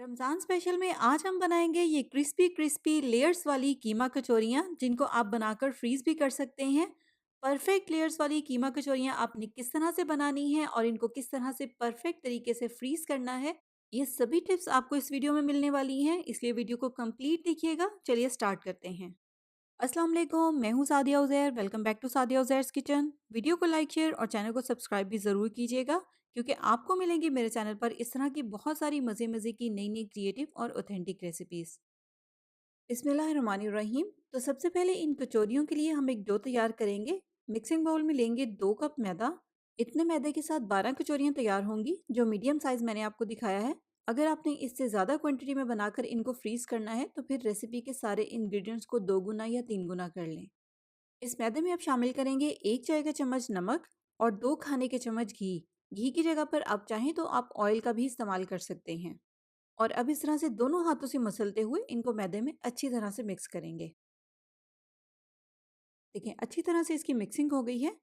Ramzan special में आज हम बनाएंगे ये क्रिस्पी क्रिस्पी लेयर्स वाली कीमा कचौरियाँ जिनको आप बनाकर फ्रीज भी कर सकते हैं। परफेक्ट लेयर्स वाली कीमा कचौरियाँ आपने किस तरह से बनानी है और इनको किस तरह से परफेक्ट तरीके से फ्रीज करना है, ये सभी टिप्स आपको इस वीडियो में मिलने वाली हैं, इसलिए वीडियो को कंप्लीट देखिएगा। चलिए स्टार्ट करते हैं। अस्सलाम वालेकुम, मैं हूँ Sadiya Uzair. Welcome back to Sadiya Uzair's kitchen. Video को लाइक शेयर और चैनल को सब्सक्राइब भी ज़रूर कीजिएगा, क्योंकि आपको मिलेंगी मेरे चैनल पर इस तरह की बहुत सारी मज़े मज़े की नई नई क्रिएटिव और ऑथेंटिक रेसिपीज़। बिस्मिल्लाहिर्रहमानिर्रहीम। तो सबसे पहले इन कचौरियों के लिए हम एक डो तैयार करेंगे। मिक्सिंग बाउल में लेंगे 2 कप मैदा। इतने मैदे के साथ 12 कचौरियाँ तैयार होंगी, जो मीडियम साइज़ मैंने आपको दिखाया है। अगर आपने इससे ज़्यादा क्वांटिटी में बनाकर इनको फ्रीज़ करना है तो फिर रेसिपी के सारे इंग्रेडिएंट्स को 2 गुना या 3 गुना कर लें। इस मैदे में आप शामिल करेंगे 1 चाय का चम्मच नमक और 2 खाने के चम्मच घी। घी की जगह पर आप चाहें तो आप ऑयल का भी इस्तेमाल कर सकते हैं। और अब इस तरह से दोनों हाथों से मसलते हुए इनको मैदे में अच्छी तरह से मिक्स करेंगे। देखें, अच्छी तरह से इसकी मिक्सिंग हो गई है।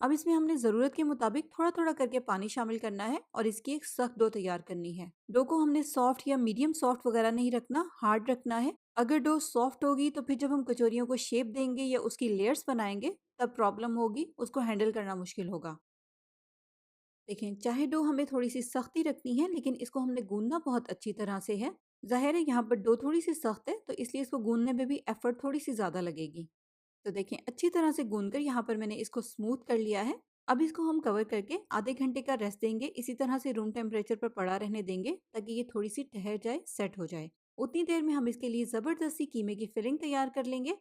अब इसमें हमने ज़रूरत के मुताबिक थोड़ा थोड़ा करके पानी शामिल करना है और इसकी एक सख्त डो तैयार करनी है। डो को हमने सॉफ्ट या मीडियम सॉफ्ट वगैरह नहीं रखना, हार्ड रखना है। अगर डो सॉफ्ट होगी तो फिर जब हम कचौरियों को शेप देंगे या उसकी लेयर्स बनाएंगे तब प्रॉब्लम होगी, उसको हैंडल करना मुश्किल होगा। देखें, चाहे डो हमें थोड़ी सी सख्ती रखनी है, लेकिन इसको हमने गूंदना बहुत अच्छी तरह से है। ज़ाहिर है यहाँ पर डो थोड़ी सी सख्त है, तो इसलिए इसको गूंदने में भी एफर्ट थोड़ी सी ज़्यादा लगेगी। तो देखें, अच्छी तरह से गूंद कर यहाँ पर मैंने इसको स्मूथ कर लिया है। अब इसको हम कवर करके आधे घंटे का रेस्ट देंगे। इसी तरह से रूम टेम्परेचर पर पड़ा रहने देंगे ताकि ये थोड़ी सी ठहर जाए, सेट हो जाए। उतनी देर में हम इसके लिए ज़बरदस्ती कीमे की फिलिंग तैयार कर लेंगे।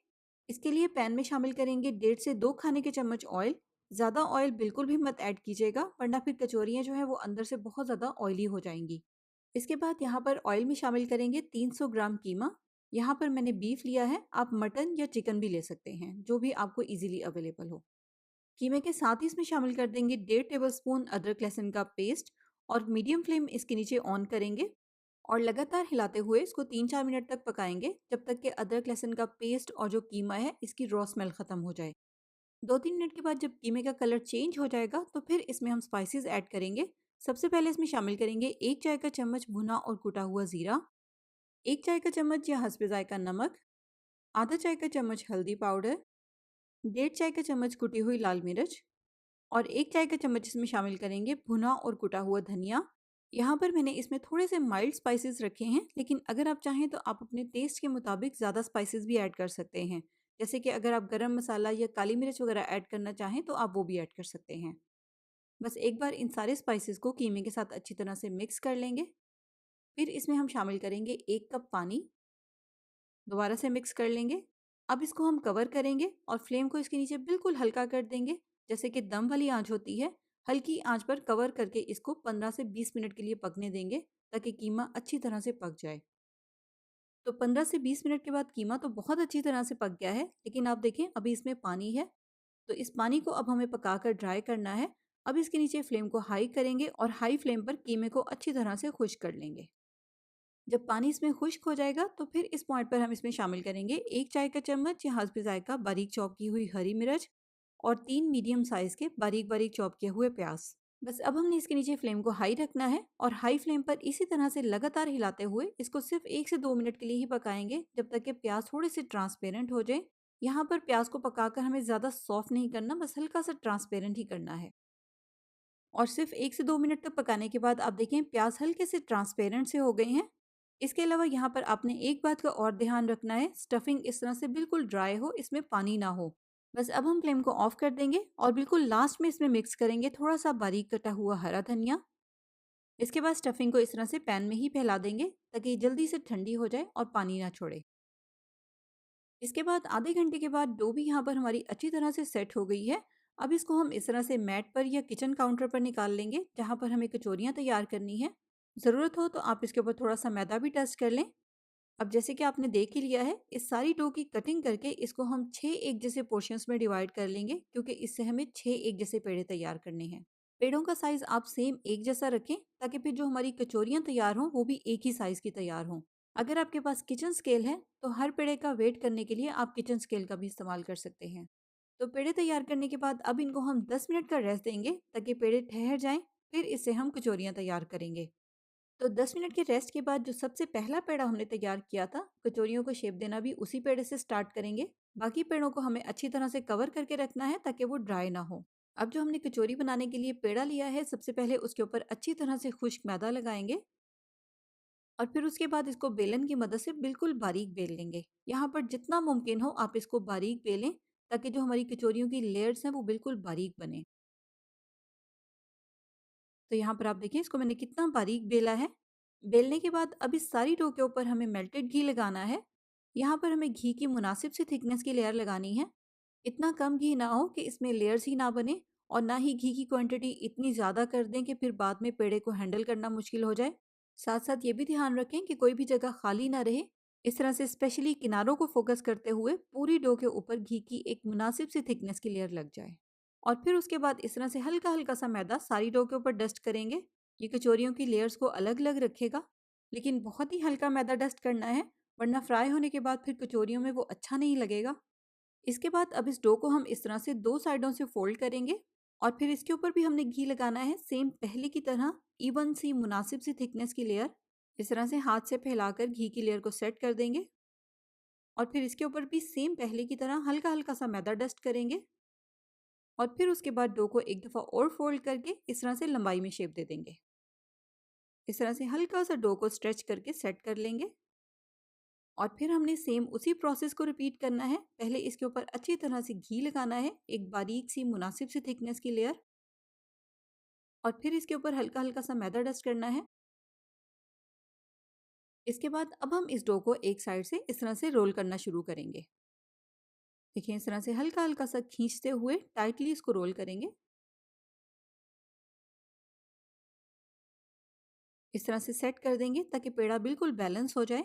इसके लिए पैन में शामिल करेंगे 1.5 से 2 खाने के चम्मच ऑयल। ज़्यादा ऑयल बिल्कुल भी मत ऐड कीजिएगा, वरना फिर कचौरियाँ जो है वो अंदर से बहुत ज़्यादा ऑयली हो जाएंगी। इसके बाद यहाँ पर ऑयल में शामिल करेंगे 300 ग्राम कीमा। यहाँ पर मैंने बीफ लिया है, आप मटन या चिकन भी ले सकते हैं, जो भी आपको इजीली अवेलेबल हो। कीमे के साथ ही इसमें शामिल कर देंगे 1.5 टेबलस्पून अदरक लहसुन का पेस्ट और मीडियम फ्लेम इसके नीचे ऑन करेंगे और लगातार हिलाते हुए इसको 3-4 मिनट तक पकाएंगे, जब तक कि अदरक लहसुन का पेस्ट और जो कीमा है इसकी रॉ स्मेल ख़त्म हो जाए। 2-3 मिनट के बाद जब कीमे का कलर चेंज हो जाएगा तो फिर इसमें हम स्पाइसेस ऐड करेंगे। सबसे पहले इसमें शामिल करेंगे 1 चाय का चम्मच भुना और कुटा हुआ ज़ीरा, 1 चाय का चम्मच या हस्बे जायका नमक, आधा चाय का चम्मच हल्दी पाउडर, 1.5 चाय का चम्मच कुटी हुई लाल मिर्च और 1 चाय का चम्मच इसमें शामिल करेंगे भुना और कुटा हुआ धनिया। यहाँ पर मैंने इसमें थोड़े से माइल्ड स्पाइसेस रखे हैं, लेकिन अगर आप चाहें तो आप अपने टेस्ट के मुताबिक ज़्यादा स्पाइसेस भी ऐड कर सकते हैं। जैसे कि अगर आप गरम मसाला या काली मिर्च वगैरह ऐड करना चाहें तो आप वो भी ऐड कर सकते हैं। बस एक बार इन सारे स्पाइसेस को कीमे के साथ अच्छी तरह से मिक्स कर लेंगे। फिर इसमें हम शामिल करेंगे 1 कप पानी। दोबारा से मिक्स कर लेंगे। अब इसको हम कवर करेंगे और फ्लेम को इसके नीचे बिल्कुल हल्का कर देंगे, जैसे कि दम वाली आंच होती है। हल्की आंच पर कवर करके इसको 15 से 20 मिनट के लिए पकने देंगे, ताकि कीमा अच्छी तरह से पक जाए। तो 15 से 20 मिनट के बाद कीमा तो बहुत अच्छी तरह से पक गया है, लेकिन आप देखें अभी इसमें पानी है। तो इस पानी को अब हमें पकाकर ड्राई करना है। अब इसके नीचे फ्लेम को हाई करेंगे और हाई फ्लेम पर कीमे को अच्छी तरह से खुश्क कर लेंगे। जब पानी इसमें खुश्क हो जाएगा तो फिर इस पॉइंट पर हम इसमें शामिल करेंगे 1 चाय का चम्मच या हस्बे जायका बारीक चॉप की हुई हरी मिर्च और 3 मीडियम साइज के बारीक बारीक चॉप किए हुए प्याज। बस अब हमने इसके नीचे फ्लेम को हाई रखना है और हाई फ्लेम पर इसी तरह से लगातार हिलाते हुए इसको सिर्फ 1 से 2 मिनट के लिए ही पकाएंगे, जब तक कि प्याज थोड़े से ट्रांसपेरेंट हो जाए। यहाँ पर प्याज को पकाकर हमें ज़्यादा सॉफ्ट नहीं करना, बस हल्का सा ट्रांसपेरेंट ही करना है। और सिर्फ 1 से 2 मिनट तक पकाने के बाद आप देखें प्याज हल्के से ट्रांसपेरेंट से हो गए हैं। इसके अलावा यहाँ पर आपने एक बात का और ध्यान रखना है, स्टफिंग इस तरह से बिल्कुल ड्राई हो, इसमें पानी ना हो। बस अब हम फ्लेम को ऑफ कर देंगे और बिल्कुल लास्ट में इसमें मिक्स करेंगे थोड़ा सा बारीक कटा हुआ हरा धनिया। इसके बाद स्टफिंग को इस तरह से पैन में ही फैला देंगे, ताकि ये जल्दी से ठंडी हो जाए और पानी ना छोड़े। इसके बाद आधे घंटे के बाद डो भी यहाँ पर हमारी अच्छी तरह से सेट हो गई है। अब इसको हम इस तरह से मैट पर या किचन काउंटर पर निकाल लेंगे, जहाँ पर हमें कचौरियाँ तैयार करनी है। ज़रूरत हो तो आप इसके ऊपर थोड़ा सा मैदा भी टच कर लें। अब जैसे कि आपने देख ही लिया है, इस सारी डो की कटिंग करके इसको हम 6 एक जैसे पोर्शंस में डिवाइड कर लेंगे, क्योंकि इससे हमें 6 एक जैसे पेड़े तैयार करने हैं। पेड़ों का साइज़ आप सेम एक जैसा रखें, ताकि फिर जो हमारी कचौरियाँ तैयार हों वो भी एक ही साइज़ की तैयार हों। अगर आपके पास किचन स्केल है तो हर पेड़े का वेट करने के लिए आप किचन स्केल का भी इस्तेमाल कर सकते हैं। तो पेड़े तैयार करने के बाद अब इनको हम 10 मिनट का रेस्ट देंगे, ताकि पेड़े ठहर जाएं। फिर इससे हम कचौरियाँ तैयार करेंगे। तो 10 मिनट के रेस्ट के बाद जो सबसे पहला पेड़ा हमने तैयार किया था, कचौरियों को शेप देना भी उसी पेड़े से स्टार्ट करेंगे। बाकी पेड़ों को हमें अच्छी तरह से कवर करके रखना है ताकि वो ड्राई ना हो। अब जो हमने कचौरी बनाने के लिए पेड़ा लिया है, सबसे पहले उसके ऊपर अच्छी तरह से खुश्क मैदा लगाएंगे और फिर उसके बाद इसको बेलन की मदद से बिल्कुल बारीक बेल लेंगे। यहाँ पर जितना मुमकिन हो आप इसको बारीक बेलें ताकि जो हमारी कचौरियों की लेयर्स हैं वो बिल्कुल बारीक बने। तो यहाँ पर आप देखिए इसको मैंने कितना बारीक बेला है। बेलने के बाद अब इस सारी डो के ऊपर हमें मेल्टेड घी लगाना है। यहाँ पर हमें घी की मुनासिब सी थिकनेस की लेयर लगानी है। इतना कम घी ना हो कि इसमें लेयर्स ही ना बने और ना ही घी की क्वांटिटी इतनी ज़्यादा कर दें कि फिर बाद में पेड़े को हैंडल करना मुश्किल हो जाए। साथ साथ ये भी ध्यान रखें कि कोई भी जगह खाली ना रहे। इस तरह से स्पेशली किनारों को फोकस करते हुए पूरी डो के ऊपर घी की एक मुनासिब सी थिकनेस की लेयर लग जाए। और फिर उसके बाद इस तरह से हल्का-हल्का सा मैदा सारी डो के ऊपर डस्ट करेंगे। ये कचौरियों की लेयर्स को अलग-अलग रखेगा, लेकिन बहुत ही हल्का मैदा डस्ट करना है, वरना फ्राई होने के बाद फिर कचौरियों में वो अच्छा नहीं लगेगा। इसके बाद अब इस डो को हम इस तरह से 2 साइडों से फोल्ड करेंगे और फिर इसके ऊपर भी हमने घी लगाना है, सेम पहले की तरह इवन सी मुनासिब सी थिकनेस की लेयर। इस तरह से हाथ से फैलाकर घी की लेयर को सेट कर देंगे और फिर इसके ऊपर भी सेम पहले की तरह हल्का-हल्का सा मैदा डस्ट करेंगे और फिर उसके बाद डो को एक दफ़ा और फोल्ड करके इस तरह से लंबाई में शेप दे देंगे। इस तरह से हल्का सा डो को स्ट्रेच करके सेट कर लेंगे और फिर हमने सेम उसी प्रोसेस को रिपीट करना है। पहले इसके ऊपर अच्छी तरह से घी लगाना है, एक बारीक सी मुनासिब सी थिकनेस की लेयर, और फिर इसके ऊपर हल्का-हल्का सा मैदा डस्ट करना है। इसके बाद अब हम इस डो को एक साइड से इस तरह से रोल करना शुरू करेंगे। देखिए इस तरह से हल्का-हल्का सा खींचते हुए टाइटली इसको रोल करेंगे। इस तरह से सेट कर देंगे ताकि पेड़ा बिल्कुल बैलेंस हो जाए।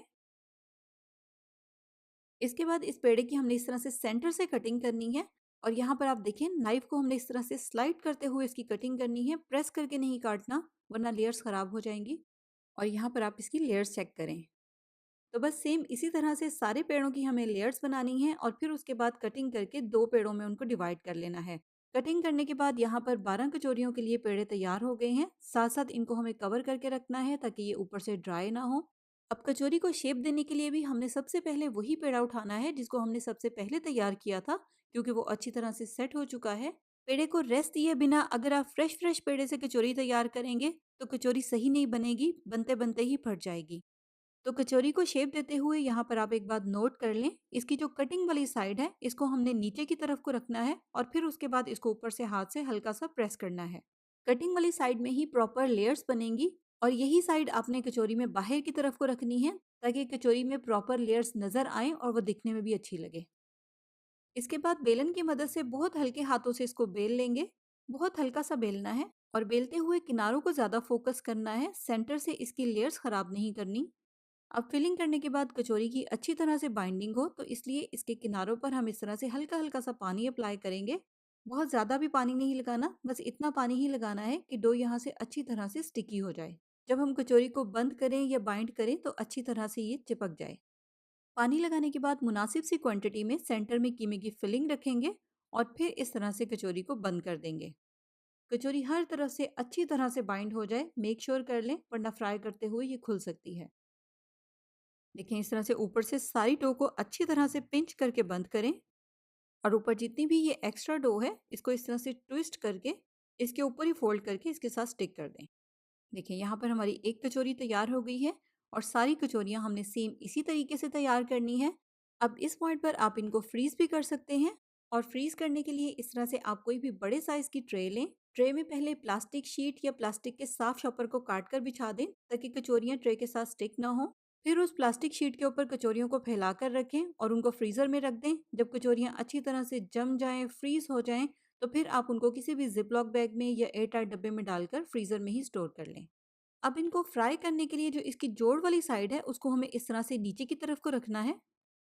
इसके बाद इस पेड़े की हमने इस तरह से सेंटर से कटिंग करनी है और यहाँ पर आप देखें नाइफ को हमने इस तरह से स्लाइड करते हुए इसकी कटिंग करनी है, प्रेस करके नहीं काटना वरना लेयर्स खराब हो जाएंगी। और यहाँ पर आप इसकी लेयर्स चेक करें। तो बस सेम इसी तरह से सारे पेड़ों की हमें लेयर्स बनानी है और फिर उसके बाद कटिंग करके 2 पेड़ों में उनको डिवाइड कर लेना है। कटिंग करने के बाद यहाँ पर 12 कचौरियों के लिए पेड़े तैयार हो गए हैं। साथ साथ इनको हमें कवर करके रखना है ताकि ये ऊपर से ड्राई ना हो। अब कचौरी को शेप देने के लिए भी हमने सबसे पहले वही पेड़ा उठाना है जिसको हमने सबसे पहले तैयार किया था, क्योंकि वो अच्छी तरह से सेट हो चुका है। पेड़े को रेस्ट दिए बिना अगर आप फ्रेश फ्रेश पेड़े से कचौरी तैयार करेंगे तो कचौरी सही नहीं बनेगी, बनते बनते ही फट जाएगी। तो कचौरी को शेप देते हुए यहाँ पर आप एक बात नोट कर लें, इसकी जो कटिंग वाली साइड है इसको हमने नीचे की तरफ को रखना है और फिर उसके बाद इसको ऊपर से हाथ से हल्का सा प्रेस करना है। कटिंग वाली साइड में ही प्रॉपर लेयर्स बनेंगी और यही साइड आपने कचौरी में बाहर की तरफ को रखनी है ताकि कचौरी में प्रॉपर लेयर्स नजर आए और वो दिखने में भी अच्छी लगे। इसके बाद बेलन की मदद से बहुत हल्के हाथों से इसको बेल लेंगे। बहुत हल्का सा बेलना है और बेलते हुए किनारों को ज्यादा फोकस करना है, सेंटर से इसकी लेयर्स खराब नहीं करनी। अब फिलिंग करने के बाद कचौरी की अच्छी तरह से बाइंडिंग हो तो इसलिए इसके किनारों पर हम इस तरह से हल्का हल्का सा पानी अप्लाई करेंगे। बहुत ज़्यादा भी पानी नहीं लगाना, बस इतना पानी ही लगाना है कि डो यहाँ से अच्छी तरह से स्टिकी हो जाए। जब हम कचौरी को बंद करें या बाइंड करें तो अच्छी तरह से ये चिपक जाए। पानी लगाने के बाद मुनासिब सी क्वांटिटी में सेंटर में कीमे की फिलिंग रखेंगे और फिर इस तरह से कचौरी को बंद कर देंगे। कचौरी हर तरफ से अच्छी तरह से बाइंड हो जाए, मेक श्योर कर लें वरना फ्राई करते हुए ये खुल सकती है। देखें इस तरह से ऊपर से सारी डो को अच्छी तरह से पिंच करके बंद करें और ऊपर जितनी भी ये एक्स्ट्रा डो है इसको इस तरह से ट्विस्ट करके इसके ऊपर ही फोल्ड करके इसके साथ स्टिक कर दें। देखिए यहाँ पर हमारी एक कचौरी तैयार हो गई है और सारी कचौरियाँ हमने सेम इसी तरीके से तैयार करनी है। अब इस पॉइंट पर आप इनको फ्रीज भी कर सकते हैं और फ्रीज करने के लिए इस तरह से आप कोई भी बड़े साइज की ट्रे लें। ट्रे में पहले प्लास्टिक शीट या प्लास्टिक के साफ शॉपर को काट कर बिछा दें ताकि कचौरियाँ ट्रे के साथ स्टिक ना हो। फिर उस प्लास्टिक शीट के ऊपर कचौरियों को फैलाकर रखें और उनको फ्रीज़र में रख दें। जब कचौरियाँ अच्छी तरह से जम जाएँ, फ्रीज़ हो जाएँ, तो फिर आप उनको किसी भी ज़िप-लॉक बैग में या एयर टाइट डब्बे में डालकर फ्रीज़र में ही स्टोर कर लें। अब इनको फ्राई करने के लिए जो इसकी जोड़ वाली साइड है, उसको हमें इस तरह से नीचे की तरफ को रखना है।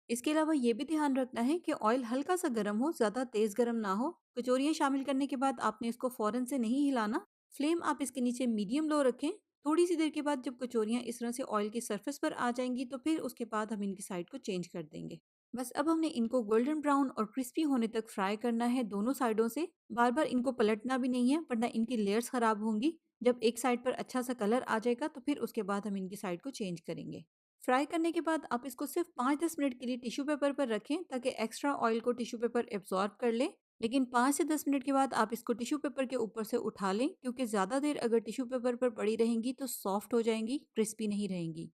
इसके अलावा ये भी ध्यान रखना है कि ऑयल हल्का-सा गर्म हो, ज़्यादा तेज़ गर्म ना हो। कचौरियाँ शामिल करने के बाद आपने इसको फ़ौरन से नहीं हिलाना। फ्लेम आप इसके नीचे मीडियम लो रखें। थोड़ी सी देर के बाद जब कचौरियाँ इस तरह से ऑयल की सरफेस पर आ जाएंगी तो फिर उसके बाद हम इनकी साइड को चेंज कर देंगे। बस अब हमने इनको गोल्डन ब्राउन और क्रिस्पी होने तक फ्राई करना है दोनों साइडों से। बार बार इनको पलटना भी नहीं है वरना इनकी लेयर्स खराब होंगी। जब एक साइड पर अच्छा सा कलर आ जाएगा तो फिर उसके बाद हम इनकी साइड को चेंज करेंगे। फ्राई करने के बाद आप इसको सिर्फ 5-10 मिनट के लिए टिश्यू पेपर पर रखें ताकि एक्स्ट्रा ऑयल को टिश्यू पेपर एब्जॉर्ब कर ले। लेकिन 5 से 10 मिनट के बाद आप इसको टिश्यू पेपर के ऊपर से उठा लें, क्योंकि ज़्यादा देर अगर टिश्यू पेपर पर पड़ी रहेंगी तो सॉफ्ट हो जाएंगी, क्रिस्पी नहीं रहेंगी।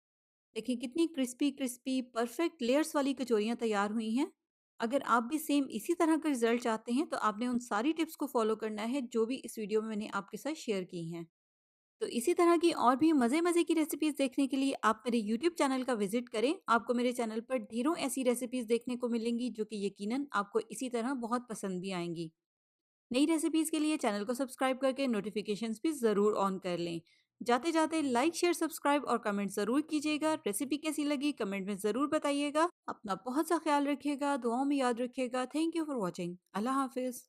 देखिए कितनी क्रिस्पी क्रिस्पी परफेक्ट लेयर्स वाली कचौरियाँ तैयार हुई हैं। अगर आप भी सेम इसी तरह का रिजल्ट चाहते हैं तो आपने उन सारी टिप्स को फॉलो करना है जो भी इस वीडियो में मैंने आपके साथ शेयर की हैं। तो इसी तरह की और भी मज़े-मज़े की रेसिपीज़ देखने के लिए आप मेरे यूट्यूब चैनल का विज़िट करें। आपको मेरे चैनल पर ढेरों ऐसी रेसिपीज़ देखने को मिलेंगी जो कि यकीनन आपको इसी तरह बहुत पसंद भी आएँगी। नई रेसिपीज़ के लिए चैनल को सब्सक्राइब करके नोटिफ़िकेशंस भी ज़रूर ऑन कर लें। जाते-जाते लाइक, शेयर, सब्सक्राइब और कमेंट ज़रूर कीजिएगा। रेसिपी कैसी लगी कमेंट में ज़रूर बताइएगा। अपना बहुत सा ख़्याल रखिएगा, दुआओं में याद रखिएगा। Thank you for watching. अल्लाह हाफ़िज़।